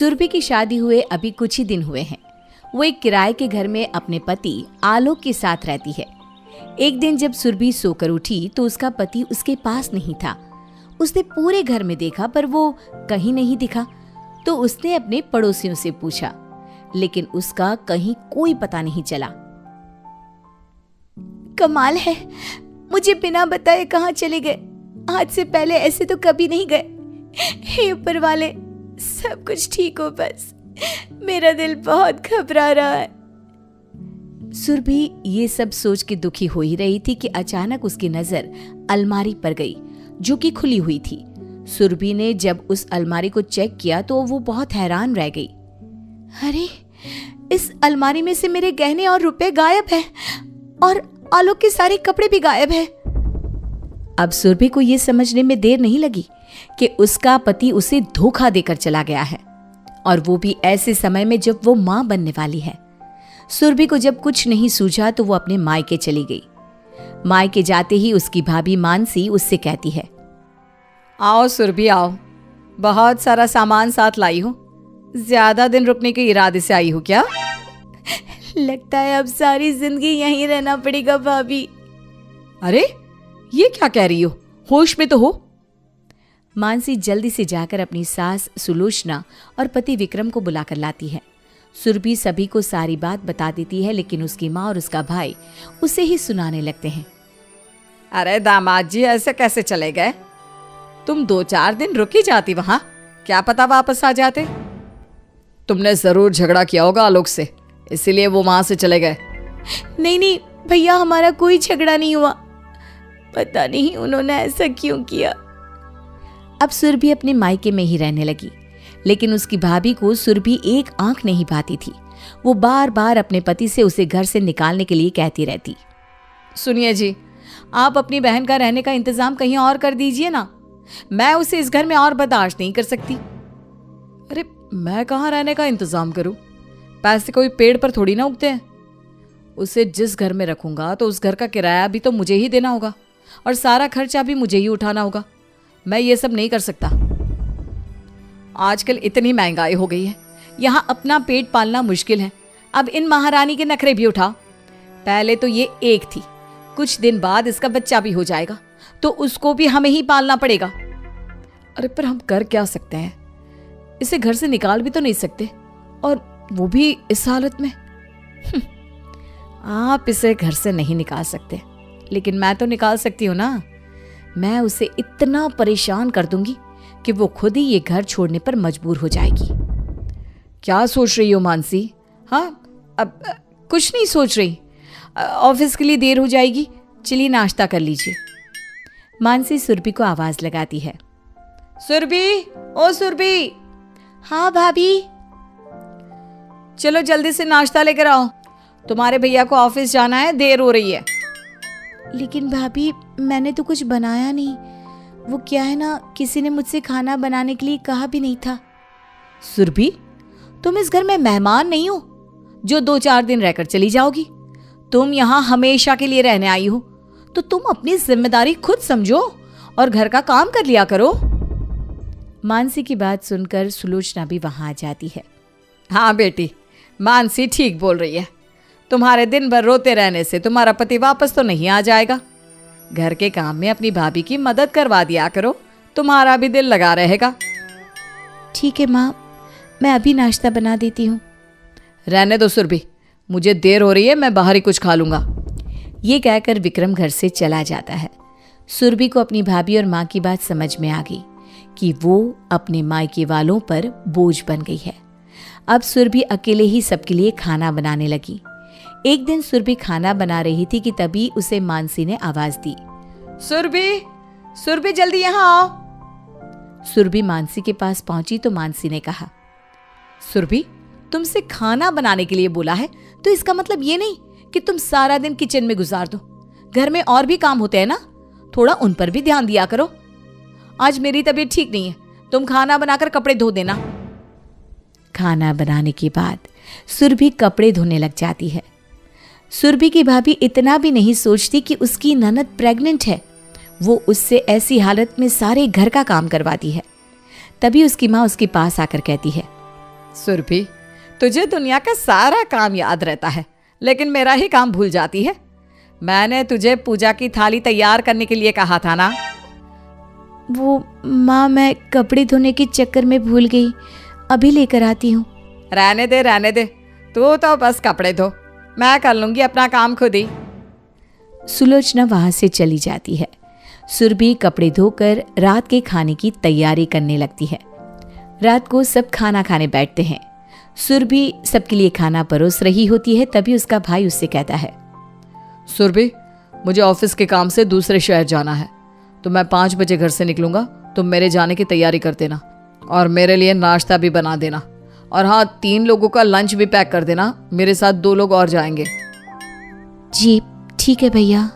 सुरभि की शादी हुए अभी कुछ ही दिन हुए हैं। वो एक किराए के घर में अपने पति आलोक के साथ रहती है। एक दिन जब सुरभि सोकर उठी तो उसका पति उसके पास नहीं था। उसने पूरे घर में देखा पर वो कहीं नहीं दिखा। तो उसने अपने पड़ोसियों से पूछा, लेकिन उसका कहीं कोई पता नहीं चला। कमाल है, मुझे बिना बताए कहाँ चले गए। आज से पहले ऐसे तो कभी नहीं गए। हे ऊपर वाले, सब कुछ ठीक हो बस। मेरा दिल बहुत घबरा रहा है। सुरभि ये सब सोच के दुखी हो ही रही थी कि अचानक उसकी नजर अलमारी पर गई, जो कि खुली हुई थी। सुरभि ने जब उस अलमारी को चेक किया तो वो बहुत हैरान रह गई। अरे, इस अलमारी में से मेरे गहने और रुपए गायब हैं और आलोक के सारे कपड़े भी गायब हैं। अब सुरभि को ये समझने में देर नहीं लगी कि उसका पति उसे धोखा देकर चला गया है, और वो भी ऐसे समय में जब वो मां बनने वाली है। सुरभि को जब कुछ नहीं सूझा तो वो अपने मायके चली गई। मायके जाते ही उसकी भाभी मानसी उससे कहती है, आओ सुरभि आओ, बहुत सारा सामान साथ लाई हो। ज्यादा दिन रुकने के इरादे से आई हो क्या? लगता है अब सारी जिंदगी यहीं रहना पड़ेगा भाभी। अरे, ये क्या कह रही हो? होश में तो हो। मानसी जल्दी से जाकर अपनी सास सुलोचना और पति विक्रम को बुलाकर लाती है। सुरभि सभी को सारी बात बता देती है, लेकिन उसकी माँ और उसका भाई उसे ही सुनाने लगते हैं। अरे दामाद जी, ऐसे कैसे चले गए? तुम 2-4 दिन रुक ही जाती वहां, क्या पता वापस आ जाते। तुमने जरूर झगड़ा किया होगा आलोक से, इसीलिए वो वहां से चले गए। नहीं नहीं भैया, हमारा कोई झगड़ा नहीं हुआ। पता नहीं उन्होंने ऐसा क्यों किया। अब सुरभि अपने मायके में ही रहने लगी, लेकिन उसकी भाभी को सुरभि एक आंख नहीं पाती थी। वो बार बार अपने पति से उसे घर से निकालने के लिए कहती रहती। सुनिए जी, आप अपनी बहन का रहने का इंतजाम कहीं और कर दीजिए ना। मैं उसे इस घर में और बर्दाश्त नहीं कर सकती। अरे, मैं कहाँ रहने का इंतजाम करूं? पैसे कोई पेड़ पर थोड़ी ना उगते हैं। उसे जिस घर में रखूंगा तो उस घर का किराया भी तो मुझे ही देना होगा और सारा खर्चा भी मुझे ही उठाना होगा। मैं ये सब नहीं कर सकता। आजकल इतनी महंगाई हो गई है, यहाँ अपना पेट पालना मुश्किल है। अब इन महारानी के नखरे भी उठाओ। पहले तो ये एक थी, कुछ दिन बाद इसका बच्चा भी हो जाएगा तो उसको भी हमें ही पालना पड़ेगा। अरे पर हम कर क्या सकते हैं? इसे घर से निकाल भी तो नहीं सकते, और वो भी इस हालत में। आप इसे घर से नहीं निकाल सकते, लेकिन मैं तो निकाल सकती हूँ ना। मैं उसे इतना परेशान कर दूंगी कि वो खुद ही ये घर छोड़ने पर मजबूर हो जाएगी। क्या सोच रही हो मानसी? हाँ, अब कुछ नहीं सोच रही। ऑफिस के लिए देर हो जाएगी, चलिए नाश्ता कर लीजिए। मानसी सुरभि को आवाज लगाती है। सुरभि, ओ सुरभि। हाँ भाभी। चलो जल्दी से नाश्ता लेकर आओ, तुम्हारे भैया को ऑफिस जाना है, देर हो रही है। लेकिन भाभी, मैंने तो कुछ बनाया नहीं। वो क्या है ना, किसी ने मुझसे खाना बनाने के लिए कहा भी नहीं था। सुरभि, तुम इस घर में मेहमान नहीं हो जो 2-4 दिन रहकर चली जाओगी। तुम यहाँ हमेशा के लिए रहने आई हो, तो तुम अपनी जिम्मेदारी खुद समझो और घर का काम कर लिया करो। मानसी की बात सुनकर सुलोचना भी वहां आ जाती है। हाँ बेटी, मानसी ठीक बोल रही है। तुम्हारे दिन भर रोते रहने से तुम्हारा पति वापस तो नहीं आ जाएगा। घर के काम में अपनी भाभी की मदद करवा दिया करो, तुम्हारा भी दिल लगा रहेगा। ठीक है माँ, मैं अभी नाश्ता बना देती हूँ। रहने दो सुरभि, मुझे देर हो रही है, मैं बाहर ही कुछ खा लूंगा। ये कहकर विक्रम घर से चला जाता है। सुरभि को अपनी भाभी और माँ की बात समझ में आ गई कि वो अपने मायके वालों पर बोझ बन गई है। अब सुरभि अकेले ही सबके लिए खाना बनाने लगी। एक दिन सुरभि खाना बना रही थी कि तभी उसे मानसी ने आवाज दी। सुरभि, सुरभि जल्दी यहाँ आओ। सुरभि मानसी के पास पहुंची तो मानसी ने कहा, सुरभि, तुमसे खाना बनाने के लिए बोला है तो इसका मतलब ये नहीं कि तुम सारा दिन किचन में गुजार दो। घर में और भी काम होते हैं ना, थोड़ा उन पर भी ध्यान दिया करो। आज मेरी तबीयत ठीक नहीं है, तुम खाना बनाकर कपड़े धो देना। खाना बनाने के बाद सुरभि कपड़े धोने लग जाती है। सुरभि की भाभी इतना भी नहीं सोचती कि उसकी ननद प्रेग्नेंट है। वो उससे ऐसी हालत में सारे घर का काम करवाती है। तभी उसकी माँ उसके पास आकर कहती है, सुरभि, तुझे दुनिया का सारा काम याद रहता है, लेकिन मेरा ही काम भूल जाती है। मैंने तुझे पूजा की थाली तैयार करने के लिए कहा था ना। वो माँ, मैं कपड़े धोने के चक्कर में भूल गई, अभी लेकर आती हूँ। रहने दे, तू तो बस कपड़े धो, मैं कर लूंगी अपना काम खुद ही। सुलोचना वहां से चली जाती है। सुरभि कपड़े धोकर रात के खाने की तैयारी करने लगती है। रात को सब खाना खाने बैठते हैं। सुरभि सबके लिए खाना परोस रही होती है, तभी उसका भाई उससे कहता है, सुरभि, मुझे ऑफिस के काम से दूसरे शहर जाना है, तो मैं 5 बजे घर से निकलूंगा। तुम मेरे जाने की तैयारी कर देना और मेरे लिए नाश्ता भी बना देना। और हाँ, 3 लोगों का लंच भी पैक कर देना, मेरे साथ 2 लोग और जाएंगे। जी ठीक है भैया।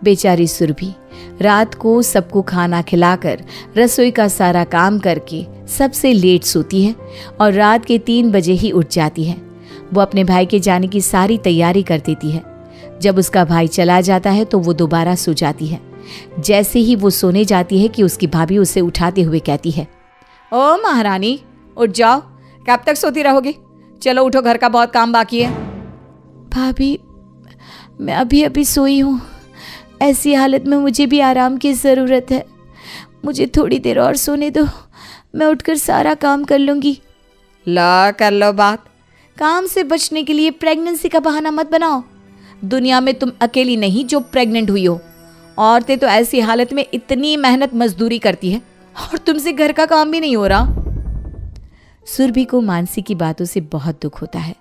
बेचारी सुरभि रात को सबको खाना खिलाकर रसोई का सारा काम करके सबसे लेट सोती है और रात के 3 बजे ही उठ जाती है। वो अपने भाई के जाने की सारी तैयारी कर देती है। जब उसका भाई चला जाता है तो वो दोबारा सो जाती है। जैसे ही वो सोने जाती है कि उसकी भाभी उसे उठाते हुए कहती है, ओ महारानी, उठ जाओ, कब तक सोती रहोगी? चलो उठो, घर का बहुत काम बाकी है। भाभी, मैं अभी अभी सोई हूँ। ऐसी हालत में मुझे भी आराम की ज़रूरत है। मुझे थोड़ी देर और सोने दो, मैं उठकर सारा काम कर लूँगी। ला कर लो बात। काम से बचने के लिए प्रेगनेंसी का बहाना मत बनाओ। दुनिया में तुम अकेली नहीं जो प्रेग्नेंट हुई हो। औरतें तो ऐसी हालत में इतनी मेहनत मजदूरी करती है और तुमसे घर का काम भी नहीं हो रहा। सुरभि को मानसी की बातों से बहुत दुख होता है।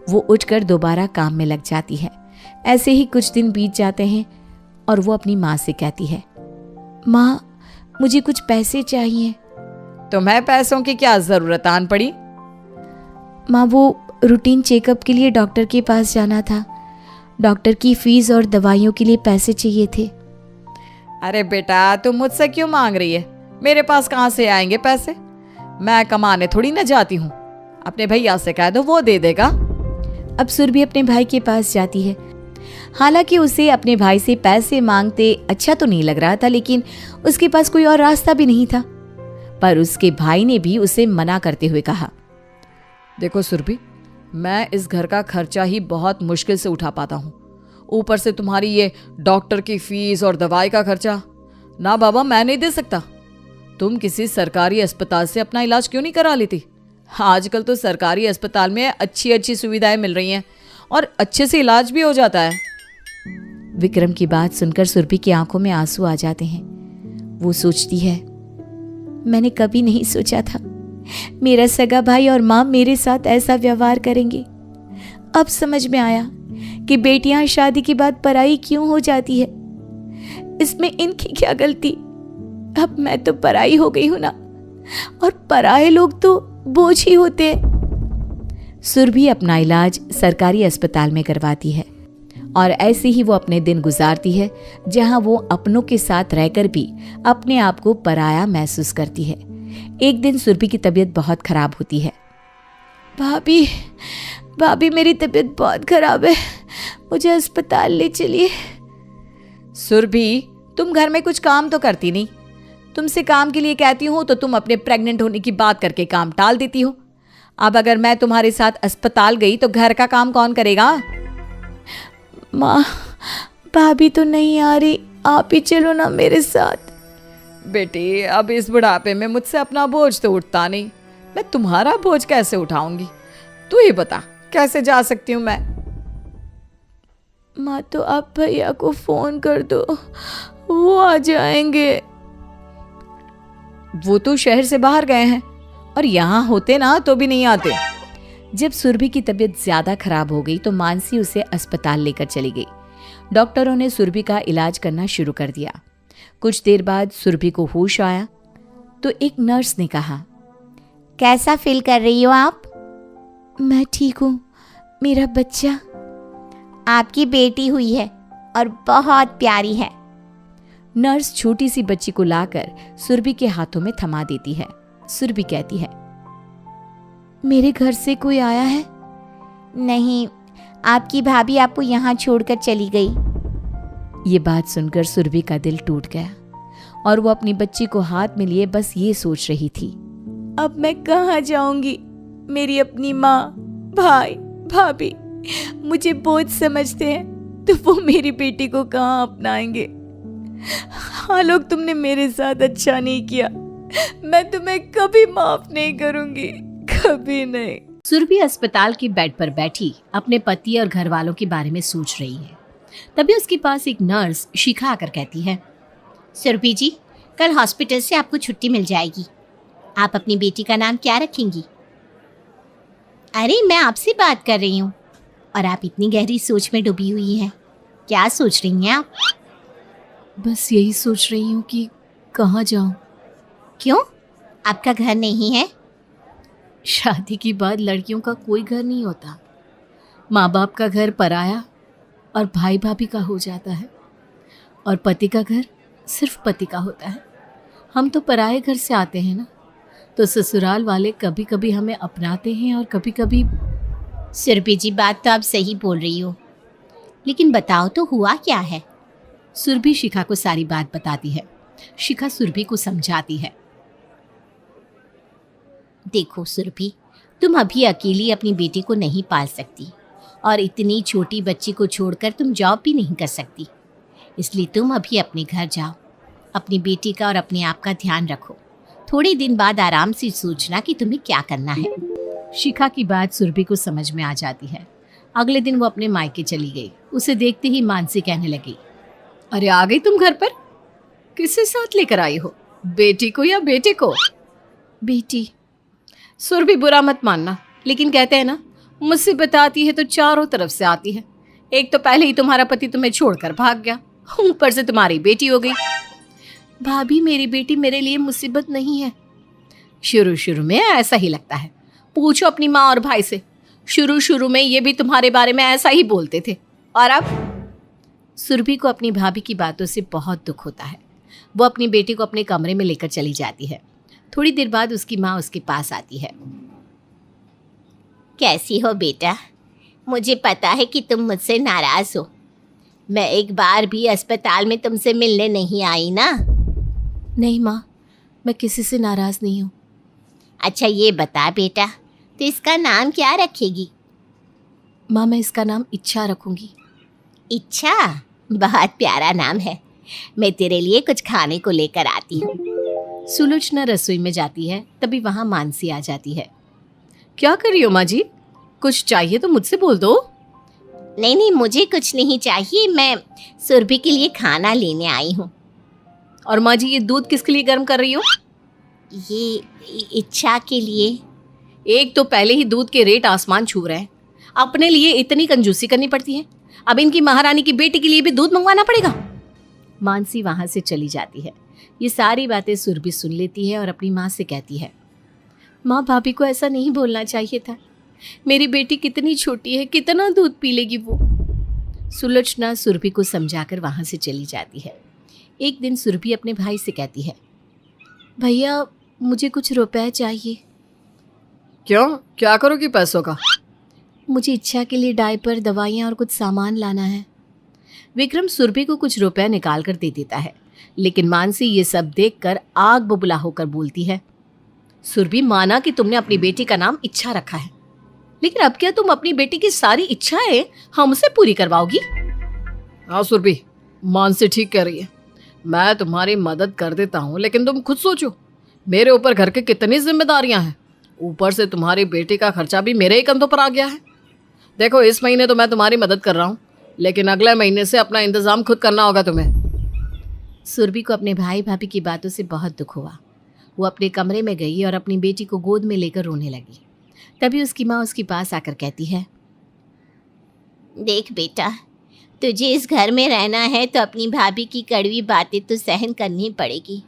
वो उठकर दोबारा काम में लग जाती है। ऐसे ही कुछ दिन बीत जाते हैं और वो अपनी माँ से कहती है, माँ, मुझे कुछ पैसे चाहिए। तुम्हें पैसों की क्या जरूरत आन पड़ी? माँ, वो रूटीन चेकअप के लिए डॉक्टर के पास जाना था। डॉक्टर की फीस और दवाइयों के लिए पैसे चाहिए थे। अरे बेटा, तुम मुझसे क्यों मांग रही है? मेरे पास कहाँ से आएंगे पैसे? मैं कमाने थोड़ी ना जाती हूँ। अपने भैया से कह दो, वो दे देगा। अब सुरभि अपने भाई के पास जाती है। हालांकि उसे अपने भाई से पैसे मांगते अच्छा तो नहीं लग रहा था, लेकिन उसके पास कोई और रास्ता भी नहीं था। पर उसके भाई ने भी उसे मना करते हुए कहा, देखो सुरभि, मैं इस घर का खर्चा ही बहुत मुश्किल से उठा पाता हूँ। ऊपर से तुम्हारी ये डॉक्टर की फीस और दवाई का खर्चा, ना बाबा, मैं नहीं दे सकता। तुम किसी सरकारी अस्पताल से अपना इलाज क्यों नहीं करा लेती? आजकल तो सरकारी अस्पताल में अच्छी अच्छी सुविधाएं मिल रही हैं और अच्छे से इलाज भी हो जाता है। विक्रम की बात सुनकर सुरभि की आंखों में आंसू आ जाते हैं। वो सोचती है, मैंने कभी नहीं सोचा था मेरा सगा भाई और माँ मेरे साथ ऐसा व्यवहार करेंगे। अब समझ में आया कि बेटियां शादी के बाद पराई क्यों हो जाती है। इसमें इनकी क्या गलती? अब मैं तो पराई हो गई हूं ना, और पराए लोग तो बोझ ही होते हैं। सुरभि अपना इलाज सरकारी अस्पताल में करवाती है और ऐसे ही वो अपने दिन गुजारती है, जहां वो अपनों के साथ रहकर भी अपने आप को पराया महसूस करती है। एक दिन सुरभि की तबीयत बहुत खराब होती है। भाभी, मेरी तबीयत बहुत खराब है, मुझे अस्पताल ले चलिए। सुरभि, तुम घर में कुछ काम तो करती नहीं। तुमसे काम के लिए कहती हूँ तो तुम अपने प्रेग्नेंट होने की बात करके काम टाल देती हो। अब अगर मैं तुम्हारे साथ अस्पताल गई तो घर का काम कौन करेगा? माँ, भाभी तो नहीं आ रही, आप ही चलो ना मेरे साथ। बेटी, अब इस बुढ़ापे में मुझसे अपना बोझ तो उठता नहीं, मैं तुम्हारा बोझ कैसे उठाऊंगी? तू ही बता, कैसे जा सकती हूँ मैं? माँ, तो आप भैया को फोन कर दो, वो आ जाएंगे। वो तो शहर से बाहर गए हैं और यहाँ होते ना तो भी नहीं आते। जब सुरभि की तबीयत ज्यादा खराब हो गई तो मानसी उसे अस्पताल लेकर चली गई। डॉक्टरों ने सुरभि का इलाज करना शुरू कर दिया। कुछ देर बाद सुरभि को होश आया तो एक नर्स ने कहा, कैसा फील कर रही हो आप? मैं ठीक हूँ, मेरा बच्चा। आपकी बेटी हुई है और बहुत प्यारी है। नर्स छोटी सी बच्ची को लाकर सुरभि के हाथों में थमा देती है। सुरभि कहती है, मेरे घर से कोई आया है? नहीं, आपकी भाभी आपको यहाँ छोड़कर चली गई। ये बात सुनकर सुरभि का दिल टूट गया और वो अपनी बच्ची को हाथ में लिए बस ये सोच रही थी, अब मैं कहाँ जाऊंगी? मेरी अपनी माँ, भाई, भाभी मुझे बोझ समझते हैं तो वो मेरी बेटी को कहाँ अपनाएंगे। हाँ लोग, तुमने मेरे साथ अच्छा नहीं किया, मैं तुम्हें कभी माफ नहीं करूंगी, कभी नहीं। सुरभि अस्पताल के बेड पर बैठी अपने पति और घर वालों के बारे में सोच रही है। तभी उसके पास एक नर्स शिखा आकर कहती है, सुरभि जी, कल हॉस्पिटल से आपको छुट्टी मिल जाएगी। आप अपनी बेटी का नाम क्या रखेंगी? अरे मैं आपसे बात कर रही हूँ और आप इतनी गहरी सोच में डूबी हुई हैं। क्या सोच रही हैं आप? बस यही सोच रही हूँ कि कहाँ जाऊँ। क्यों, आपका घर नहीं है? शादी के बाद लड़कियों का कोई घर नहीं होता। माँ बाप का घर पराया और भाई भाभी का हो जाता है, और पति का घर सिर्फ पति का होता है। हम तो पराये घर से आते हैं ना, तो ससुराल वाले कभी कभी हमें अपनाते हैं और कभी कभी। सुरभि जी, बात तो आप सही बोल रही हो, लेकिन बताओ तो हुआ क्या है? सुरभि शिखा को सारी बात बताती है। शिखा सुरभि को समझाती है, देखो सुरभि, तुम अभी अकेली अपनी बेटी को नहीं पाल सकती और इतनी छोटी बच्ची को छोड़कर तुम जॉब भी नहीं कर सकती। इसलिए तुम अभी अपने घर जाओ, अपनी बेटी का और अपने आप का ध्यान रखो। थोड़े दिन बाद आराम से सोचना कि तुम्हें क्या करना है। शिखा की बात सुरभि को समझ में आ जाती है। अगले दिन वो अपने मायके चली गई। उसे देखते ही मानसी कहने लगी, अरे आ गई तुम घर पर? किसे साथ लेकर आई हो, बेटी को या बेटे को? बेटी। सुरभि, बुरा मत मानना, लेकिन कहते हैं ना, मुसीबत आती है तो चारों तरफ से आती है। एक तो पहले ही तुम्हारा पति तुम्हें छोड़कर भाग गया, ऊपर से तुम्हारी बेटी हो गई। भाभी, मेरी बेटी मेरे लिए मुसीबत नहीं है। शुरू शुरू में ऐसा ही लगता है, पूछो अपनी माँ और भाई से। शुरू शुरू में ये भी तुम्हारे बारे में ऐसा ही बोलते थे, और अब? सुरभि को अपनी भाभी की बातों से बहुत दुख होता है। वो अपनी बेटी को अपने कमरे में लेकर चली जाती है। थोड़ी देर बाद उसकी माँ उसके पास आती है। कैसी हो बेटा? मुझे पता है कि तुम मुझसे नाराज हो। मैं एक बार भी अस्पताल में तुमसे मिलने नहीं आई ना? नहीं माँ, मैं किसी से नाराज नहीं हूँ। अच्छा ये बता बेटा, तो इसका नाम क्या रखेगी? माँ, मैं इसका नाम इच्छा रखूंगी। इच्छा? बहुत प्यारा नाम है। मैं तेरे लिए कुछ खाने को लेकर आती हूँ। सुलोचना रसोई में जाती है, तभी वहाँ मानसी आ जाती है। क्या कर रही हो माँ जी? कुछ चाहिए तो मुझसे बोल दो। नहीं नहीं, मुझे कुछ नहीं चाहिए, मैं सुरभि के लिए खाना लेने आई हूँ। और माँ जी, ये दूध किसके लिए गर्म कर रही हो? ये इच्छा के लिए। एक तो पहले ही दूध के रेट आसमान छू रहे हैं, अपने लिए इतनी कंजूसी करनी पड़ती है, अब इनकी महारानी की बेटी के लिए भी दूध मंगवाना पड़ेगा। मानसी वहाँ से चली जाती है। ये सारी बातें सुरभि सुन लेती है और अपनी माँ से कहती है, माँ, भाभी को ऐसा नहीं बोलना चाहिए था। मेरी बेटी कितनी छोटी है, कितना दूध पी लेगी वो। सुलोचना सुरभि को समझाकर वहाँ से चली जाती है। एक दिन सुरभि अपने भाई से कहती है, भैया मुझे कुछ रुपए चाहिए। क्यों, क्या करोगी पैसों का? मुझे इच्छा के लिए डायपर, दवाइयाँ और कुछ सामान लाना है। विक्रम सुरभि को कुछ रुपए निकाल कर दे देता है, लेकिन मानसी ये सब देखकर आग बबूला होकर बोलती है, सुरभि, माना कि तुमने अपनी बेटी का नाम इच्छा रखा है, लेकिन अब क्या तुम अपनी बेटी की सारी इच्छाएं हमसे पूरी करवाओगी? हाँ सुरभि, मानसी ठीक कह रही है। मैं तुम्हारी मदद कर देता हूँ, लेकिन तुम खुद सोचो, मेरे ऊपर घर की कितनी जिम्मेदारियां हैं। ऊपर से तुम्हारी बेटी का खर्चा भी मेरे ही कंधों पर आ गया है। देखो, इस महीने तो मैं तुम्हारी मदद कर रहा हूँ, लेकिन अगले महीने से अपना इंतजाम खुद करना होगा तुम्हें। सुरभि को अपने भाई भाभी की बातों से बहुत दुख हुआ। वो अपने कमरे में गई और अपनी बेटी को गोद में लेकर रोने लगी। तभी उसकी माँ उसके पास आकर कहती है, देख बेटा, तुझे इस घर में रहना है तो अपनी भाभी की कड़वी बातें तो सहन करनी पड़ेगी,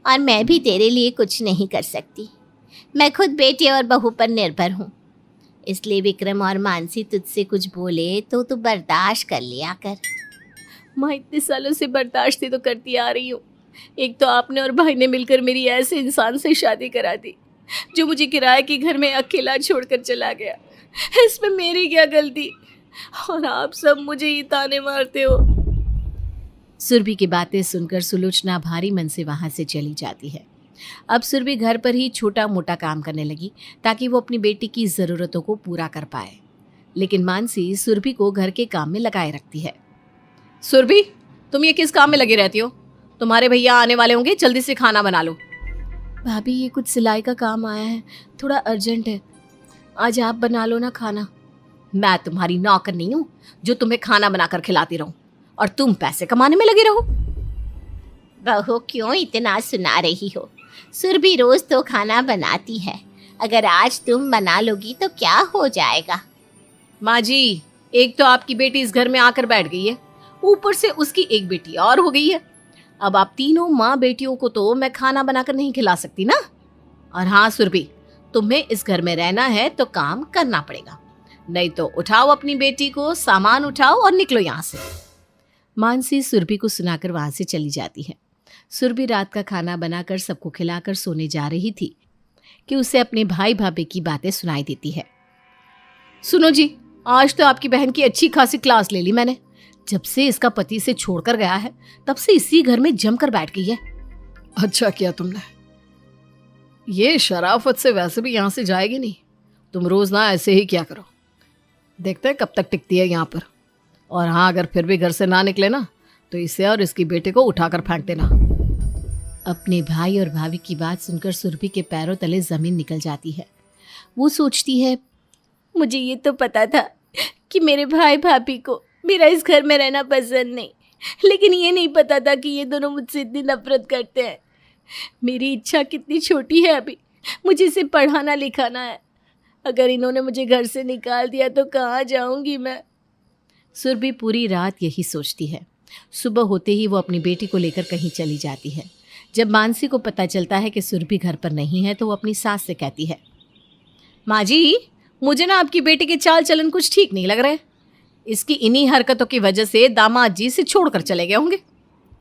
और मैं भी तेरे लिए कुछ नहीं कर सकती। मैं खुद बेटे और बहू पर निर्भर हूँ, इसलिए विक्रम और मानसी तुझसे कुछ बोले तो तू बर्दाश्त कर लिया कर। माँ, इतने सालों से बर्दाश्त ही तो करती आ रही हूँ। एक तो आपने और भाई ने मिलकर मेरी ऐसे इंसान से शादी करा दी जो मुझे किराए के घर में अकेला छोड़कर चला गया। इसमें मेरी क्या गलती, और आप सब मुझे ही ताने मारते हो। सुरभि की बातें सुनकर सुलोचना भारी मन से वहाँ से चली जाती है। अब सुरभि घर पर ही छोटा मोटा काम करने लगी ताकि वो अपनी बेटी की ज़रूरतों को पूरा कर पाए। लेकिन मानसी सुरभि को घर के काम में लगाए रखती है। सुरभि, तुम ये किस काम में लगी रहती हो? तुम्हारे भैया आने वाले होंगे, जल्दी से खाना बना लो। भाभी, ये कुछ सिलाई का काम आया है, थोड़ा अर्जेंट है, आज आप बना लो ना खाना। मैं तुम्हारी नौकर नहीं हूँ जो तुम्हें खाना बनाकर खिलाती रहूं और तुम पैसे कमाने में लगे रहो। बहू, क्यों इतना सुना रही हो? सुरभि रोज तो खाना बनाती है, अगर आज तुम बना लोगी तो क्या हो जाएगा? माँ जी, एक तो आपकी बेटी इस घर में आकर बैठ गई है, ऊपर से उसकी एक बेटी और हो गई है। अब आप तीनों माँ बेटियों को तो मैं खाना बनाकर नहीं खिला सकती ना। और हाँ सुरभि, तुम्हें इस घर में रहना है तो काम करना पड़ेगा, नहीं तो उठाओ अपनी बेटी को, सामान उठाओ और निकलो यहाँ से। मानसी सुरभि को सुनाकर वहां से चली जाती है। सुरभि रात का खाना बनाकर सबको खिलाकर सोने जा रही थी कि उसे अपने भाई भाभी की बातें सुनाई देती है। सुनो जी, आज तो आपकी बहन की अच्छी खासी क्लास ले ली मैंने। जब से इसका पति से छोड़कर गया है तब से इसी घर में जमकर बैठ गई है। अच्छा किया तुमने। ये शराफत से वैसे भी यहाँ से जाएगी नहीं। तुम रोज ना ऐसे ही क्या करो, देखते हैं कब तक टिकती है यहाँ पर। और हाँ, अगर फिर भी घर से ना निकले ना तो इसे और इसकी बेटे को उठाकर फेंक देना। अपने भाई और भाभी की बात सुनकर सुरभि के पैरों तले जमीन निकल जाती है। वो सोचती है, मुझे ये तो पता था कि मेरे भाई भाभी को मेरा इस घर में रहना पसंद नहीं, लेकिन ये नहीं पता था कि ये दोनों मुझसे इतनी नफरत करते हैं। मेरी इच्छा कितनी छोटी है, अभी मुझे इसे पढ़ाना लिखाना है। अगर इन्होंने मुझे घर से निकाल दिया तो कहाँ जाऊंगी मैं? सुरभि पूरी रात यही सोचती है। सुबह होते ही वो अपनी बेटी को लेकर कहीं चली जाती है। जब मानसी को पता चलता है कि सुरभि घर पर नहीं है तो वो अपनी सास से कहती है, माँ जी, मुझे ना आपकी बेटी के चाल चलन कुछ ठीक नहीं लग रहे। इसकी इन्हीं हरकतों की वजह से दामाद जी से छोड़कर चले गए होंगे।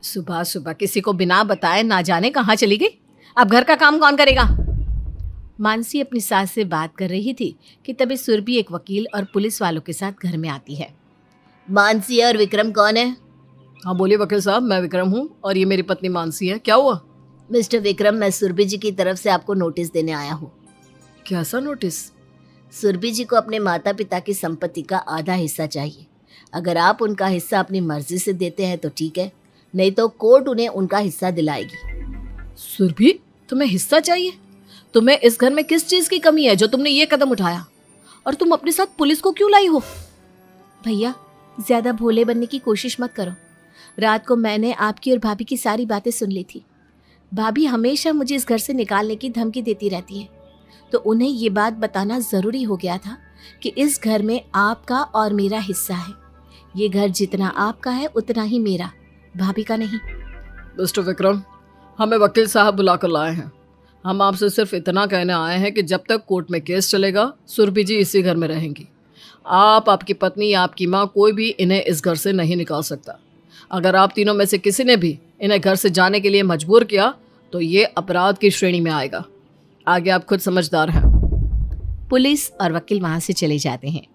सुबह सुबह किसी को बिना बताए ना जाने कहाँ चली गई। अब घर का काम कौन करेगा? मानसी अपनी सास से बात कर रही थी कि तभी सुरभि एक वकील और पुलिस वालों के साथ घर में आती है। मानसी और विक्रम कौन है? हाँ बोलिए वकील साहब, मैं विक्रम हूँ और ये मेरी पत्नी मानसी है। क्या हुआ? मिस्टर विक्रम, मैं सुरभि जी की तरफ से आपको नोटिस देने आया हूँ। कैसा नोटिस? सुरभि जी को अपने माता पिता की संपत्ति का आधा हिस्सा चाहिए। अगर आप उनका हिस्सा अपनी मर्जी से देते हैं तो ठीक है, नहीं तो कोर्ट उन्हें उनका हिस्सा दिलाएगी। सुरभि, तुम्हें हिस्सा चाहिए? तुम्हें इस घर में किस चीज की कमी है जो तुमने ये कदम उठाया? और तुम अपने साथ पुलिस को क्यों लाई हो? भैया, ज्यादा भोले बनने की कोशिश मत करो। रात को मैंने आपकी और भाभी की सारी बातें सुन ली थी। भाभी हमेशा मुझे इस घर से निकालने की धमकी देती रहती है, तो उन्हें ये बात बताना ज़रूरी हो गया था कि इस घर में आपका और मेरा हिस्सा है। ये घर जितना आपका है उतना ही मेरा, भाभी का नहीं। मिस्टर विक्रम, हमें वकील साहब बुलाकर लाए हैं। हम आपसे सिर्फ इतना कहने आए हैं कि जब तक कोर्ट में केस चलेगा सुरभि जी इसी घर में रहेंगी। आप, आपकी पत्नी, आपकी माँ, कोई भी इन्हें इस घर से नहीं निकाल सकता। अगर आप तीनों में से किसी ने भी इन्हें घर से जाने के लिए मजबूर किया तो ये अपराध की श्रेणी में आएगा। आगे आप खुद समझदार हैं। पुलिस और वकील वहां से चले जाते हैं।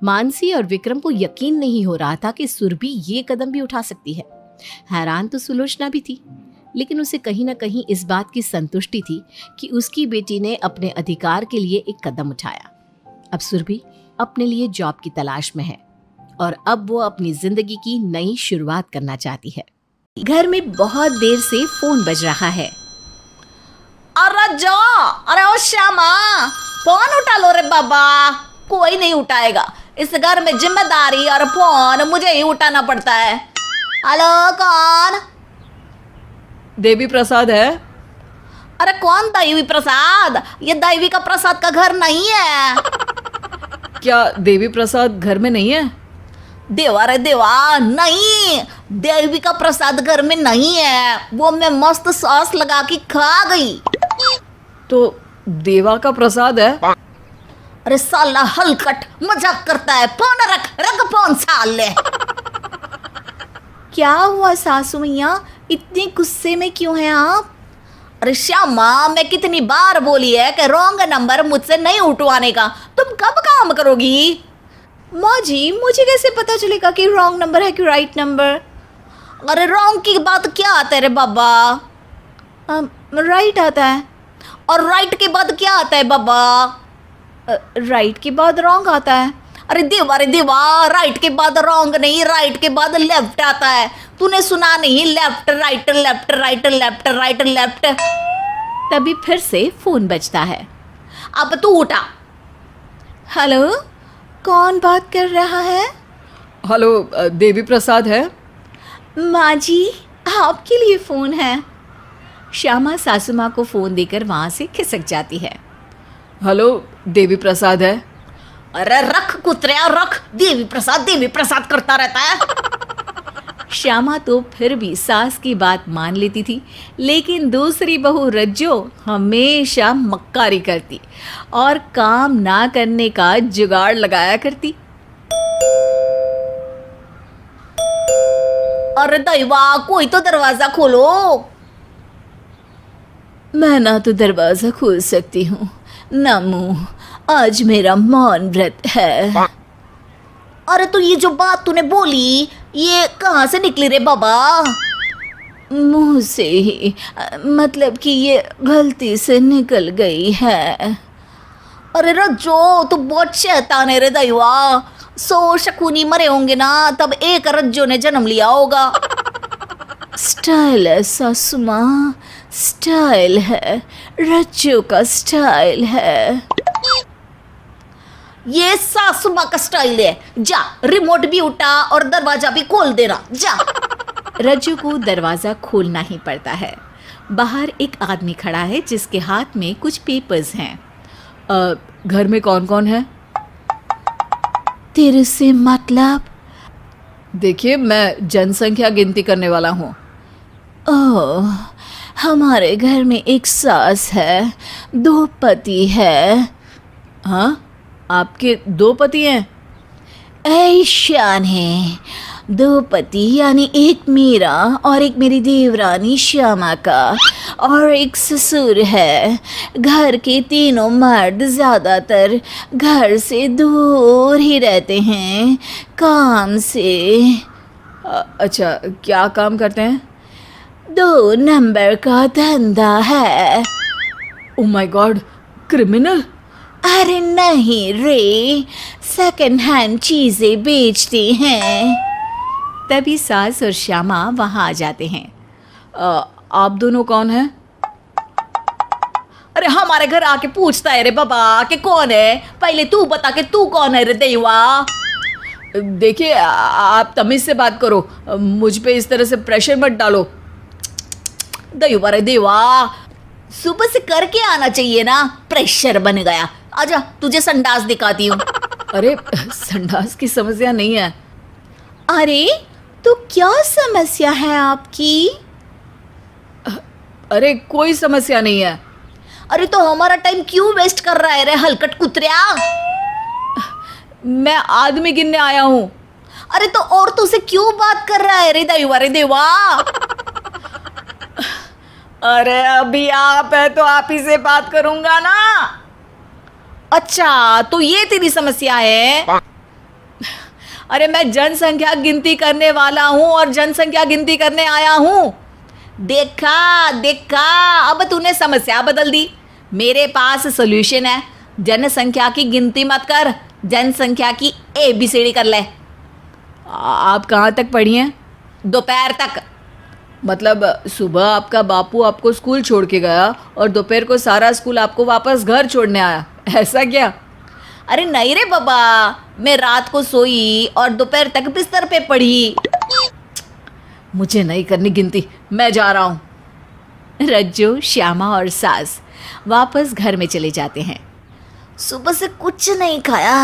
मानसी और विक्रम को यकीन नहीं हो रहा था कि सुरभि ये कदम भी उठा सकती है। हैरान तो सुलोचना भी थी, लेकिन उसे कहीं ना कहीं इस बात की संतुष्टि थी कि उसकी बेटी ने अपने अधिकार के लिए एक कदम उठाया। अब सुरभि अपने लिए जॉब की तलाश में है और अब वो अपनी जिंदगी की नई शुरुआत करना चाहती है। घर में बहुत देर से फोन बज रहा है। अरे जो, अरे ओ श्यामा, फोन उठा लो रे बाबा। कोई नहीं उठाएगा, इस घर में जिम्मेदारी और फोन मुझे ही उठाना पड़ता है। हेलो, कौन? देवी प्रसाद है। अरे कौन दैवी प्रसाद? ये दैवी का प्रसाद का घर नहीं है। क्या देवी प्रसाद घर में नहीं है? देवा रे देवा, नहीं, देवी का प्रसाद घर में नहीं है। वो मैं मस्त सॉस लगा के खा गई। तो देवा का प्रसाद है। अरे साला हलकट, मजाक करता है। फोन रख, रख फोन साले। क्या हुआ सासू मैया, इतने गुस्से में क्यों हैं आप? अरे श्यामा, मैं कितनी बार बोली है कि रॉन्ग नंबर मुझसे नहीं उठवाने का। तुम कब काम करोगी? माँ जी, मुझे कैसे पता चलेगा कि रॉन्ग नंबर है कि राइट नंबर? अरे रॉन्ग की बात क्या आते रे बाबा? राइट आता है। और राइट के बाद क्या आता है बाबा? राइट के बाद रॉन्ग आता है। अरे देवा, राइट के बाद रॉन्ग नहीं, राइट के बाद लेफ्ट आता है। तूने सुना नहीं? Left right left right left right left. तभी फिर से फोन बजता है। अब तू उठा। हेलो, कौन बात कर रहा है? हेलो, देवी प्रसाद है? माँ जी, आपके लिए फ़ोन है। श्यामा सासू माँ को फोन देकर वहां से खिसक जाती है। हेलो, देवी प्रसाद है? अरे रख कुतरिया रख, देवी प्रसाद करता रहता है। श्यामा तो फिर भी सास की बात मान लेती थी, लेकिन दूसरी बहू रज्जो हमेशा मक्कारी करती और काम ना करने का जुगाड़ लगाया करती। अरे दैवा, कोई तो दरवाजा खोलो। मैं ना तो दरवाज़ा खोल सकती हूँ ना मुँह, आज मेरा मौन व्रत है। अरे तो ये जो बात तूने बोली, ये कहाँ से निकली रे बाबा? मुंह से ही, मतलब कि ये गलती से निकल गई है। अरे रज्जो, तू बहुत शैतान है रे दैवा। 100 शकुनी मरे होंगे ना, तब एक रज्जो ने जन्म लिया होगा। स्टाइल है सासू माँ, स्टाइल है, रज्जो का स्टाइल है। ये सासू माँ का स्टाइल है। जा, रिमोट भी उठा और दरवाजा भी खोल देना, जा। रज्जू को दरवाज़ा खोलना ही पड़ता है। बाहर एक आदमी खड़ा है जिसके हाथ में कुछ पेपर्स हैं। घर में कौन कौन है? तेरे से मतलब? देखिए, मैं जनसंख्या गिनती करने वाला हूँ। ओह, हमारे घर में एक सास है, 2 पति है। हाँ, आपके 2 पति हैं? ऐशान है, 2 पति यानी एक मेरा और एक मेरी देवरानी श्यामा का, और एक ससुर है। घर के तीनों मर्द ज़्यादातर घर से दूर ही रहते हैं काम से। अच्छा, क्या काम करते हैं? 2 नंबर का धंधा है। Oh my God, criminal? अरे नहीं रे, सेकंड हैंड चीज़ें बेचते हैं। तभी सास और श्यामा वहां आ जाते हैं। आप दोनों कौन हैं? अरे हमारे घर आके पूछता है रे बाबा कि कौन है। पहले तू बता कि तू कौन है रे दैवा। देखिए, आप तमीज से बात करो, मुझ पे इस तरह से प्रेशर मत डालो। दैवा रे देवा, सुबह से करके आना चाहिए ना, प्रेशर बन गया। आजा, तुझे संडास दिखाती हूँ। अरे, संडास की समस्या नहीं है। अरे तो क्या समस्या है आपकी? अरे, कोई समस्या नहीं है। अरे तो हमारा टाइम क्यों वेस्ट कर रहा है रे हलकट कुतरिया? मैं आदमी गिनने आया हूँ। अरे तो औरतों से क्यों बात कर रहा है रे दैवा रे देवा? अरे अभी आप है तो आप ही से बात करूंगा ना। अच्छा, तो ये तेरी समस्या है? अरे, मैं जनसंख्या गिनती करने वाला हूँ और जनसंख्या गिनती करने आया हूँ। देखा देखा, अब तूने समस्या बदल दी। मेरे पास सोल्यूशन है। जनसंख्या की गिनती मत कर, जनसंख्या की ABCD कर ले। आप कहाँ तक पढ़ी हैं? दोपहर तक। मतलब सुबह आपका बापू आपको स्कूल छोड़ के गया और दोपहर को सारा स्कूल आपको वापस घर छोड़ने आया, ऐसा क्या? अरे नहीं रे बाबा, मैं रात को सोई और दोपहर तक बिस्तर पे पड़ी। मुझे नहीं करनी गिनती, मैं जा रहा हूँ। रज्जो, श्यामा और सास वापस घर में चले जाते हैं। सुबह से कुछ नहीं खाया।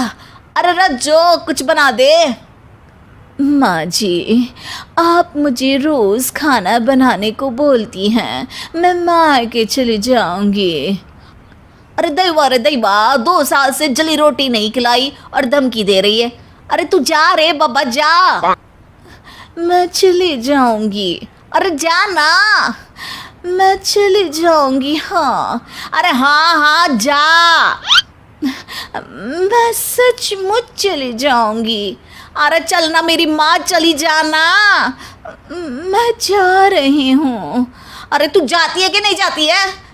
अरे रज्जो, कुछ बना दे। माँ जी, आप मुझे रोज़ खाना बनाने को बोलती हैं, मैं मायके चली जाऊंगी। अरे दैवा, 2 साल से जली रोटी नहीं खिलाई और धमकी दे रही है। अरे तू जा रे बाबा, जा। मैं चली जाऊंगी। अरे जा ना। मैं चली जाऊंगी। हाँ। अरे हाँ जा। मैं सचमुच चली जाऊंगी। अरे चल ना मेरी माँ, चली जाना। मैं जा रही हूँ। अरे तू जाती है कि नहीं जाती है?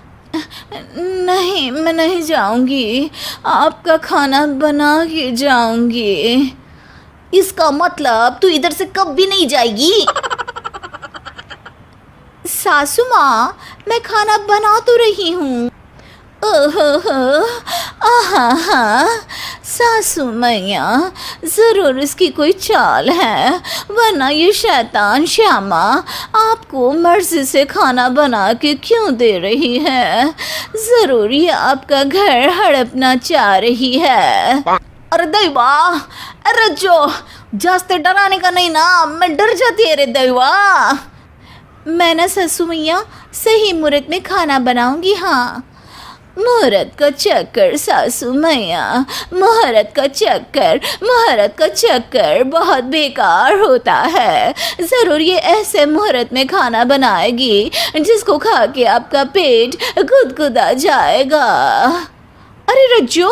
नहीं, मैं नहीं जाऊंगी, आपका खाना बना के जाऊंगी। इसका मतलब तू इधर से कभी नहीं जाएगी? सासू माँ, मैं खाना बना तो रही हूँ। ओहो, आहा, सासू मैया, ज़रूर इसकी कोई चाल है, वरना ये शैतान श्यामा आपको मर्जी से खाना बना के क्यों दे रही है? ज़रूर ये आपका घर हड़पना चाह रही है। अरे दैवा, अरे जो जास्ते डराने का नहीं ना, मैं डर जाती है रे दैवा। मैं ना सासू मैया सही मुहूर्त में खाना बनाऊंगी। हाँ, मुहूर्त का चक्कर सासू मैया, मुहूर्त का चक्कर बहुत बेकार होता है। ज़रूर ये ऐसे मुहूर्त में खाना बनाएगी जिसको खा के आपका पेट गुदगुदा जाएगा। अरे रज्जो,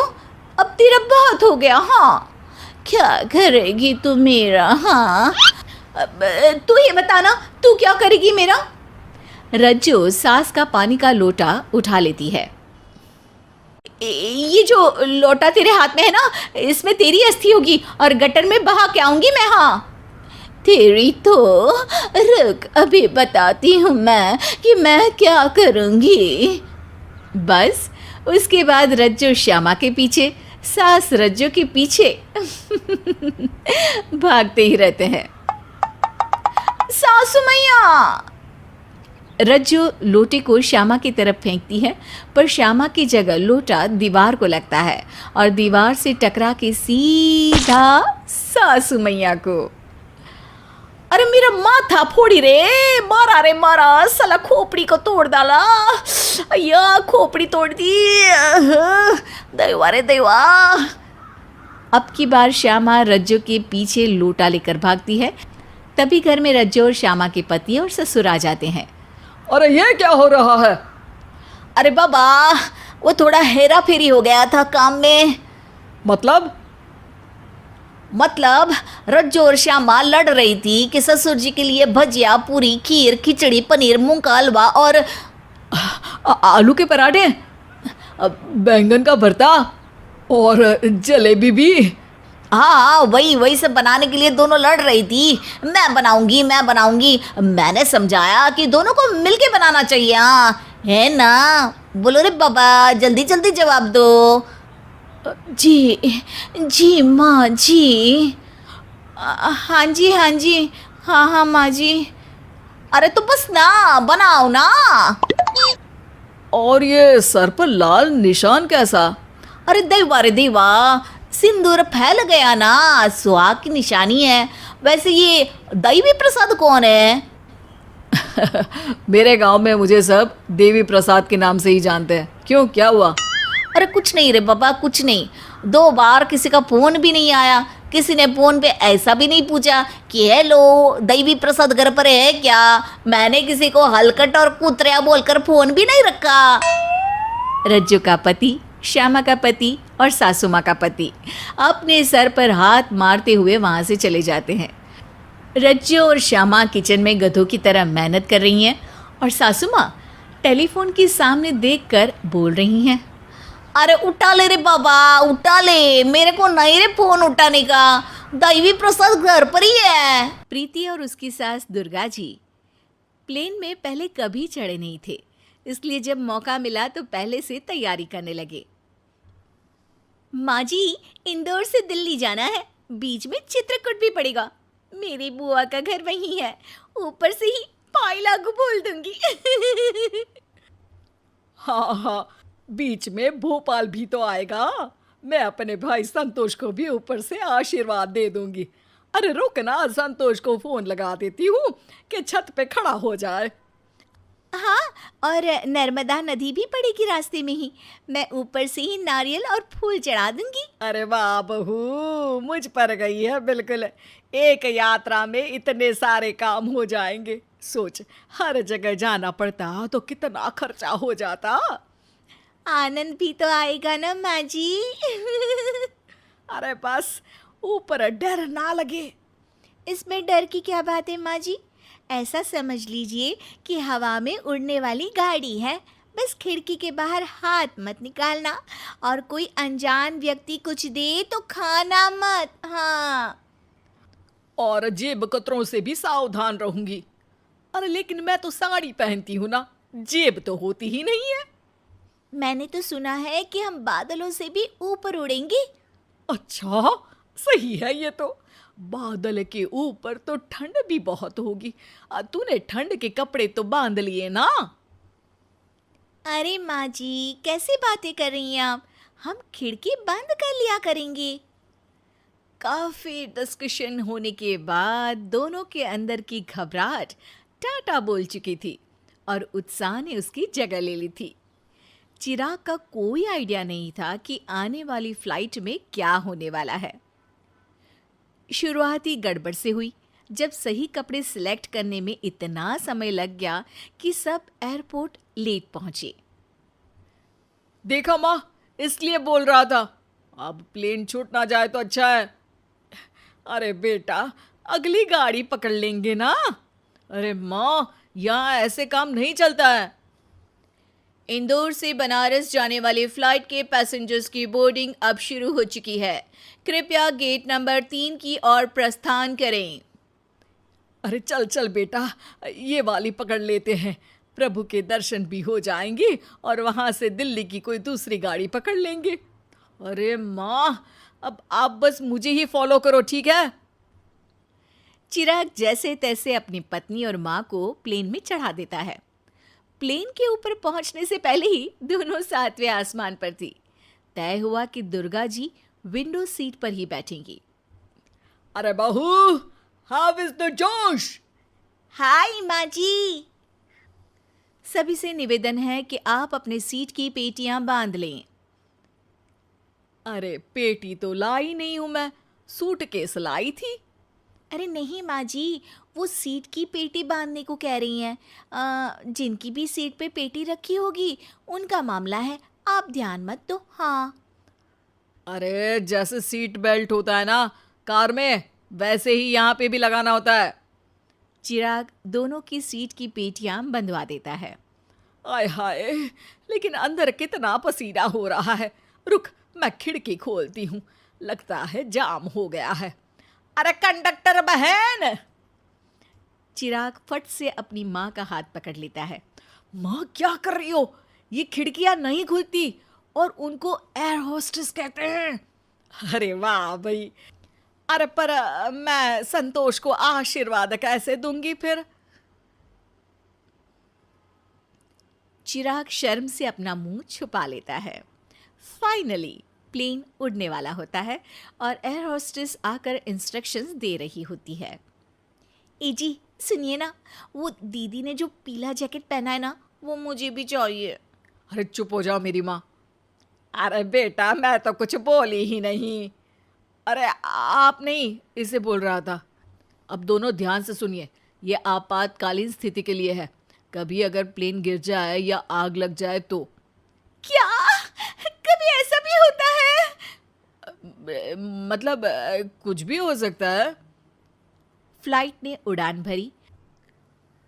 अब तेरा बहुत हो गया। हाँ, क्या करेगी तू मेरा? हाँ, तू ये बताना, तू क्या करेगी मेरा? रज्जो सास का पानी का लोटा उठा लेती है। ये जो लोटा तेरे हाथ में है ना, इसमें तेरी अस्थि होगी और गटर में बहा के आऊंगी मैं। हाँ, तेरी तो रुक, अभी बताती हूँ मैं कि मैं क्या करूँगी। बस उसके बाद रज्जो श्यामा के पीछे, सास रज्जो के पीछे भागते ही रहते हैं। सासू मैया! रज्जो लोटे को श्यामा की तरफ फेंकती है, पर श्यामा की जगह लोटा दीवार को लगता है और दीवार से टकरा के सीधा सासू मैया को। अरे मेरा माथा फोड़ी रे, मारा रे मारा, साला खोपड़ी को तोड़ डाला। अय्या, खोपड़ी तोड़ दी। दैवा रे दैवा। अब की बार श्यामा रज्जो के पीछे लोटा लेकर भागती है। तभी घर में रज्जो और श्यामा के पति और ससुर आ जाते हैं। अरे ये क्या हो रहा है? अरे बाबा, वो थोड़ा हेरा फेरी हो गया था काम में। मतलब रज्जो और श्यामा लड़ रही थी कि ससुर जी के लिए भजिया, पूरी, खीर, खिचड़ी, पनीर, मूंग का हलवा और आलू के पराठे, बैंगन का भरता और जलेबी भी। हाँ, वही सब बनाने के लिए दोनों लड़ रही थी। मैं बनाऊंगी। मैंने समझाया कि दोनों को मिलके बनाना चाहिए। हाँ, है ना? बोलो रे बाबा, जल्दी जल्दी जवाब दो। जी माँ जी। हाँ जी, हाँ माँ जी। अरे तो बस ना, बनाओ ना। और ये सर पर लाल निशान कैसा? अरे देवा, सिंदूर फैल गया ना, सुहाग की निशानी है। वैसे ये दैवी प्रसाद कौन है? मेरे गांव में मुझे सब देवी प्रसाद के नाम से ही जानते हैं। क्यों, क्या हुआ? अरे कुछ नहीं रे बाबा, कुछ नहीं। 2 बार किसी का फोन भी नहीं आया। किसी ने फोन पे ऐसा भी नहीं पूछा कि हेलो, दैवी प्रसाद घर पर है क्या? मैंने किसी को हलकट और कुतरिया बोलकर फोन भी नहीं रखा। रज्जो का पति, श्यामा का पति और सासू माँ का पति अपने सर पर हाथ मारते हुए वहाँ से चले जाते हैं। रज्जो और श्यामा किचन में गधों की तरह मेहनत कर रही हैं और सासू माँ टेलीफोन के सामने देखकर बोल रही हैं। अरे उठा ले रे बाबा, उठा ले। मेरे को नहीं रे फोन उठाने का। दैवी प्रसाद घर पर ही है। प्रीति और उसकी सास दुर्गा जी प्लेन में पहले कभी चढ़े नहीं थे, इसलिए जब मौका मिला तो पहले से तैयारी करने लगे। माँ जी, इंदौर से दिल्ली जाना है, बीच में चित्रकूट भी पड़ेगा। मेरी बुआ का घर वहीं है, ऊपर से ही पाई लागू बोल दूंगी। हाँ, बीच में भोपाल भी तो आएगा। मैं अपने भाई संतोष को भी ऊपर से आशीर्वाद दे दूंगी। अरे रुक ना, संतोष को फोन लगा देती हूँ कि छत पे खड़ा हो जाए। हाँ, और नर्मदा नदी भी पड़ेगी रास्ते में ही, मैं ऊपर से ही नारियल और फूल चढ़ा दूंगी। अरे वाह बहू, मुझ पर गई है बिल्कुल। एक यात्रा में इतने सारे काम हो जाएंगे। सोच, हर जगह जाना पड़ता तो कितना खर्चा हो जाता। आनंद भी तो आएगा ना माँ जी। अरे बस ऊपर डर ना लगे। इसमें डर की क्या बात है माँ जी? ऐसा समझ लीजिए कि हवा में उड़ने वाली गाड़ी है। बस खिड़की के बाहर हाथ मत निकालना, और कोई अनजान व्यक्ति कुछ दे तो खाना मत। हाँ, और जेब कतरों से भी सावधान रहूंगी। अरे लेकिन मैं तो साड़ी पहनती हूँ ना, जेब तो होती ही नहीं है। मैंने तो सुना है कि हम बादलों से भी ऊपर उड़ेंगे। अच्छा, सही है ये तो। बादल के ऊपर तो ठंड भी बहुत होगी। तूने ठंड के कपड़े तो बांध लिए ना? अरे माँ जी, कैसी बातें कर रही हैं आप? हम खिड़की बंद कर लिया करेंगे। काफी डिस्कशन होने के बाद दोनों के अंदर की घबराहट टाटा बोल चुकी थी और उत्साह ने उसकी जगह ले ली थी। चिराग का कोई आइडिया नहीं था कि आने वाली फ्लाइट में क्या होने वाला है। शुरुआती गड़बड़ से हुई, जब सही कपड़े सिलेक्ट करने में इतना समय लग गया कि सब एयरपोर्ट लेट पहुंचे। देखा माँ, इसलिए बोल रहा था अब प्लेन छूट ना जाए तो अच्छा है। अरे बेटा, अगली गाड़ी पकड़ लेंगे ना। अरे माँ, यहाँ ऐसे काम नहीं चलता है। इंदौर से बनारस जाने वाली फ्लाइट के पैसेंजर्स की बोर्डिंग अब शुरू हो चुकी है। कृपया गेट नंबर 3 की ओर प्रस्थान करें। अरे चल चल बेटा, ये वाली पकड़ लेते हैं। प्रभु के दर्शन भी हो जाएंगे और वहां से दिल्ली की कोई दूसरी गाड़ी पकड़ लेंगे। अरे माँ, अब आप बस मुझे ही फॉलो करो, ठीक है? चिराग जैसे तैसे अपनी पत्नी और माँ को प्लेन में चढ़ा देता है। प्लेन के ऊपर पहुंचने से पहले ही दोनों 7वें आसमान पर थी। तय हुआ कि दुर्गा जी विंडो सीट पर ही बैठेंगी। अरे बहू, हाउ इज द जोश? हाय माँ जी। सभी से निवेदन है कि आप अपने सीट की पेटियां बांध लें। अरे पेटी तो लाई नहीं हूं मैं, सूटकेस लाई थी। अरे नहीं माँ जी, वो सीट की पेटी बांधने को कह रही हैं। जिनकी भी सीट पे पेटी रखी होगी उनका मामला है, आप ध्यान मत दो। हाँ, अरे जैसे सीट बेल्ट होता है ना कार में, वैसे ही यहाँ पे भी लगाना होता है। चिराग दोनों की सीट की पेटियां बंधवा देता है। आय हाय, लेकिन अंदर कितना पसीना हो रहा है। रुक, मैं खिड़की खोलती हूँ, लगता है जाम हो गया है। अरे कंडक्टर बहन! चिराग फट से अपनी माँ का हाथ पकड़ लेता है। माँ क्या कर रही हो? ये खिड़कियाँ नहीं खुलती और उनको एयर होस्टेस कहते हैं। अरे वाह भाई। अरे पर मैं संतोष को आशीर्वाद कैसे दूंगी फिर? चिराग शर्म से अपना मुंह छुपा लेता है। फाइनली प्लेन उड़ने वाला होता है और एयर होस्टेस आकर इंस्ट्रक्शंस दे रही होती है। ए जी सुनिए ना, वो दीदी ने जो पीला जैकेट पहना है ना, वो मुझे भी चाहिए। अरे चुप हो जाओ मेरी माँ। अरे बेटा, मैं तो कुछ बोली ही नहीं। अरे आप नहीं, इसे बोल रहा था। अब दोनों ध्यान से सुनिए, ये आपातकालीन स्थिति के लिए है। कभी अगर प्लेन गिर जाए या आग लग जाए तो। क्या कभी ऐसा भी होता है? मतलब कुछ भी हो सकता है। फ्लाइट ने उड़ान भरी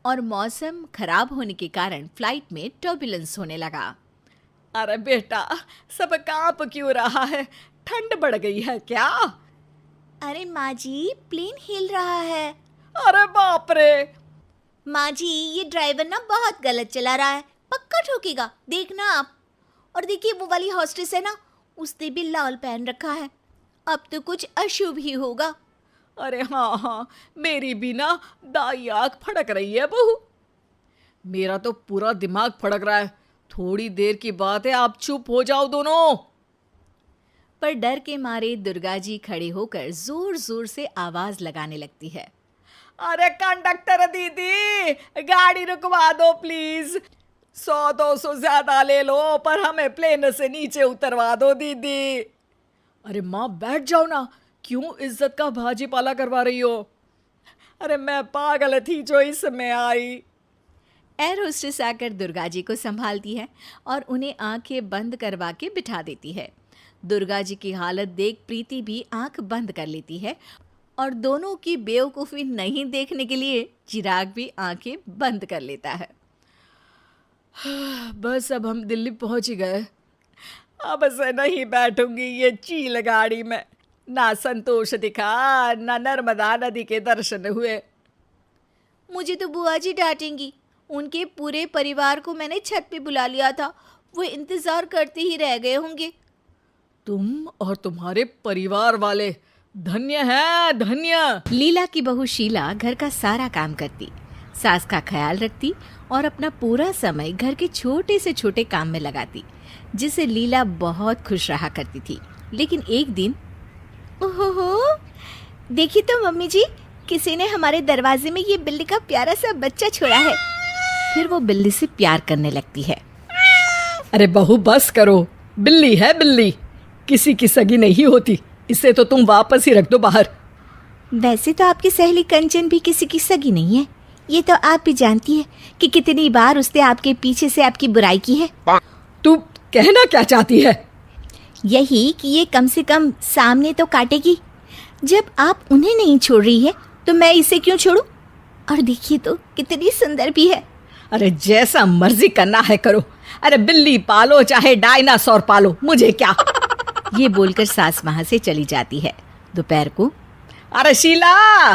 और मौसम खराब होने के कारण फ्लाइट में टर्बुलेंस होने लगा। अरे बेटा, सब कांप क्यों रहा है? ठंड बढ़ गई है क्या? अरे माँ जी, प्लेन हिल रहा है। अरे बाप रे! माँ जी, ये ड्राइवर ना बहुत गलत चला रहा है, पक्का ठोकेगा, देखना आप। और देखिए वो वाली हॉस्टेस है ना, उसने भी लाल पहन रखा है। अब तो कुछ अशुभ ही होगा। अरे हाँ हाँ, मेरी भी ना दाई आँख फड़क रही है बहू। मेरा तो पूरा दिमाग फड़क रहा है। थोड़ी देर की बात है, आप चुप हो जाओ दोनों। पर डर के मारे दुर्गा जी खड़े होकर जोर जोर से आवाज लगाने लगती है। अरे कंडक्टर दीदी, गाड़ी रुकवा दो प्लीज। 100-200 ज्यादा ले लो, पर हमें प्लेन से नीचे उतरवा दो दीदी। अरे माँ बैठ जाओ ना, क्यों इज्जत का भाजीपाला करवा रही हो? अरे मैं पागल थी जो इसमें आई। एयर होस्टेस आकर दुर्गा जी को संभालती है और उन्हें आंखें बंद करवा के बिठा देती है। दुर्गा जी की हालत देख प्रीति भी आंख बंद कर लेती है और दोनों की बेवकूफ़ी नहीं देखने के लिए चिराग भी आंखें बंद कर लेता है। बस अब हम दिल्ली पहुंच ही गए। अब से नहीं बैठूंगी ये चील गाड़ी में। ना संतोष दिखा, ना नर्मदा नदी के दर्शन हुए। मुझे तो बुआ जी डांटेंगी। उनके पूरे परिवार को मैंने छत पे बुला लिया था, वो इंतज़ार करते ही रह गए होंगे। तुम और तुम्हारे परिवार वाले धन्य है, धन्य। लीला की बहू शीला घर का सारा काम करती, सास का ख्याल रखती और अपना पूरा समय घर के छोटे से छोटे काम में लगाती, जिससे लीला बहुत खुश रहा करती थी। लेकिन एक दिन, ओहो, देखिए तो मम्मी जी, किसी ने हमारे दरवाजे में ये बिल्ली का प्यारा सा बच्चा छोड़ा है। फिर वो बिल्ली से प्यार करने लगती है। अरे बहू बस करो, बिल्ली है बिल्ली, किसी की सगी नहीं होती। इसे तो तुम वापस ही रख दो बाहर। वैसे तो आपकी सहेली कंचन भी किसी की सगी नहीं है। ये तो आप भी जानती है कि कितनी बार उसने आपके पीछे से आपकी बुराई की है। तू कहना क्या चाहती है? यही कि ये कम से कम सामने तो काटेगी। जब आप उन्हें नहीं छोड़ रही है तो मैं इसे क्यों छोड़ूं? और देखिए तो कितनी सुंदर भी है। अरे जैसा मर्जी करना है करो। अरे बिल्ली पालो चाहे डायनासोर पालो, मुझे क्या। ये बोलकर सास वहां से चली जाती है। दोपहर को, अरे शीला,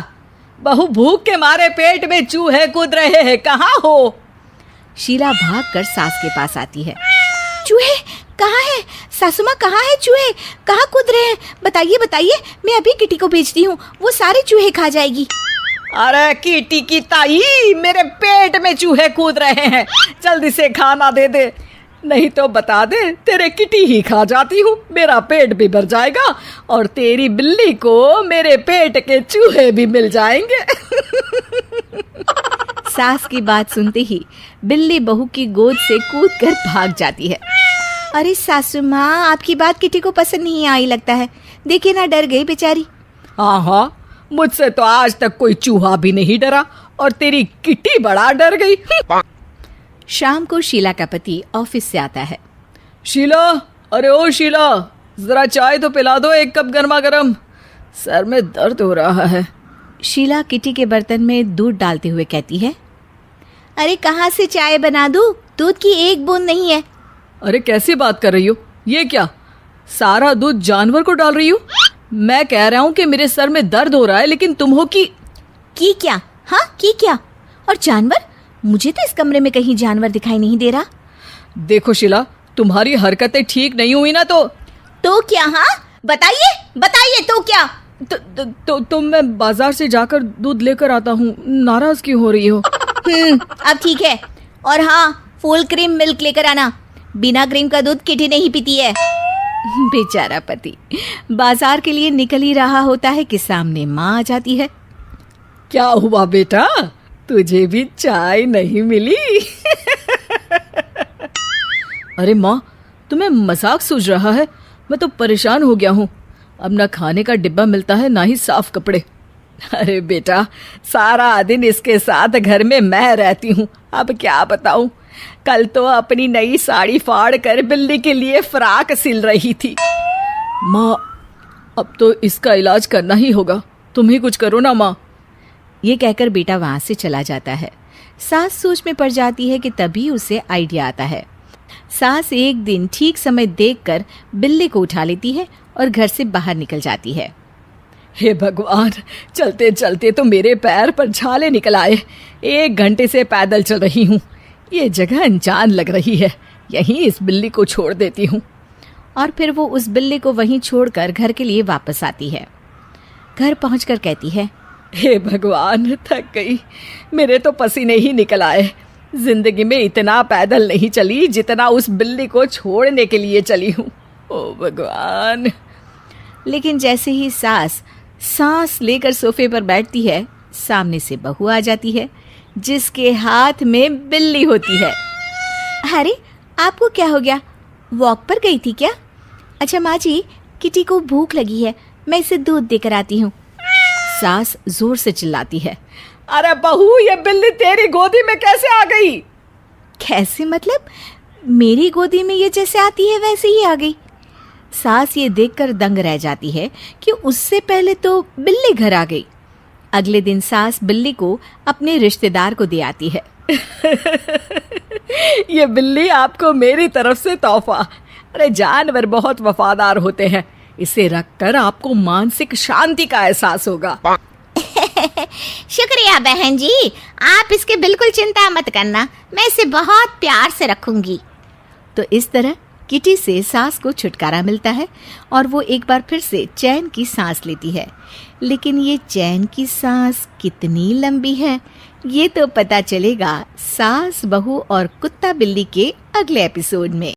बहू भूख के मारे पेट में चूहे कूद रहे हैं, कहाँ हो? शीला भागकर सास के पास आती है। चूहे कहाँ है? सासू माँ कहाँ है? चूहे कहाँ कूद रहे हैं? बताइए बताइए, मैं अभी किटी को भेजती हूँ, वो सारे चूहे खा जाएगी। अरे कीटी की ताई, मेरे पेट में चूहे कूद रहे हैं, जल्दी से खाना दे दे, नहीं तो बता दे तेरे किटी ही खा जाती हूँ। मेरा पेट भी भर जाएगा और तेरी बिल्ली को मेरे पेट के चूहे भी मिल जाएंगे। सास की बात सुनते ही बिल्ली बहू की गोद से कूदकर भाग जाती है। अरे सासू माँ, आपकी बात किटी को पसंद नहीं आई लगता है। देखिए ना, डर गई बेचारी। हाँ हाँ, मुझसे तो आज तक कोई चूहा भी नहीं डरा और तेरी किटी बड़ा डर गई। शाम को शीला का पति ऑफिस से आता है। शीला, अरे ओ शीला, जरा चाय तो पिला दो, एक कप गर्मा गर्म, सर में दर्द हो रहा है। शीला किटी के बर्तन में दूध डालते हुए कहती है, अरे कहाँ से चाय बना दूँ? दूध की एक बूंद नहीं है। अरे कैसी बात कर रही हो? ये क्या, सारा दूध जानवर को डाल रही हो? मैं कह रहा हूँ कि मेरे सर में दर्द हो रहा है, लेकिन तुम हो कि क्या? हाँ की क्या? और जानवर? मुझे तो इस कमरे में कहीं जानवर दिखाई नहीं दे रहा। देखो शीला, तुम्हारी हरकतें ठीक नहीं हुई ना तो क्या? हाँ बताइए बताइए, तो क्या? तो मैं बाजार से जाकर दूध लेकर आता हूँ। नाराज क्यों हो रही हो? अब ठीक है। और हाँ, फुल क्रीम मिल्क लेकर आना, बिना क्रीम का दूध किटी नहीं पीती है। बेचारा पति बाजार के लिए निकल ही रहा होता है कि सामने माँ आ जाती है। क्या हुआ बेटा, तुझे भी चाय नहीं मिली? अरे माँ, तुम्हें मजाक सूझ रहा है? मैं तो परेशान हो गया हूँ। अब ना खाने का डिब्बा मिलता है, ना ही साफ कपड़े। अरे बेटा, सारा दिन इसके साथ घर में मैं रहती हूँ, अब क्या बताऊँ। कल तो अपनी नई साड़ी फाड़ कर बिल्ली के लिए फ्राक सिल रही थी। माँ, अब तो इसका इलाज करना ही होगा, तुम ही कुछ करो ना माँ। ये कहकर बेटा वहां से चला जाता है। सास सोच में पड़ जाती है कि तभी उसे आइडिया आता है। सास एक दिन ठीक समय देखकर बिल्ली को उठा लेती है और घर से बाहर निकल जाती है। हे भगवान, चलते चलते तो मेरे पैर पर छाले निकल आए। 1 घंटे से पैदल चल रही हूँ, ये जगह अनजान लग रही है, यहीं इस बिल्ली को छोड़ देती हूँ। और फिर वो उस बिल्ली को वहीं छोड़कर घर के लिए वापस आती है। घर पहुंचकर कहती है, हे भगवान, थक गई, मेरे तो पसीने ही निकल आए। जिंदगी में इतना पैदल नहीं चली जितना उस बिल्ली को छोड़ने के लिए चली हूँ। ओ भगवान। लेकिन जैसे ही सास सांस लेकर सोफे पर बैठती है, सामने से बहू आ जाती है जिसके हाथ में बिल्ली होती है। अरे आपको क्या हो गया? वॉक पर गई थी क्या? अच्छा माँ जी, किटी को भूख लगी है, मैं इसे दूध देकर आती हूँ। सास जोर से चिल्लाती है, अरे बहू, ये बिल्ली तेरी गोदी में कैसे आ गई? कैसे मतलब? मेरी गोदी में ये जैसे आती है वैसे ही आ गई। सास ये देखकर दंग रह जाती है कि उससे पहले तो बिल्ली घर आ गई। अगले दिन सास बिल्ली को अपने रिश्तेदार को दे आती है। ये बिल्ली आपको मेरी तरफ से तोहफा। अरे जानवर बहुत वफादार होते हैं, इसे रखकर आपको मानसिक शांति का एहसास होगा। शुक्रिया बहन जी, आप इसकी बिल्कुल चिंता मत करना, मैं इसे बहुत प्यार से रखूंगी। तो इस तरह किटी से सास को छुटकारा मिलता है और वो एक बार फिर से चैन की सांस लेती है। लेकिन ये चैन की सांस कितनी लंबी है, ये तो पता चलेगा सास, बहू और कुत्ता बिल्ली के अगले एपिसोड में।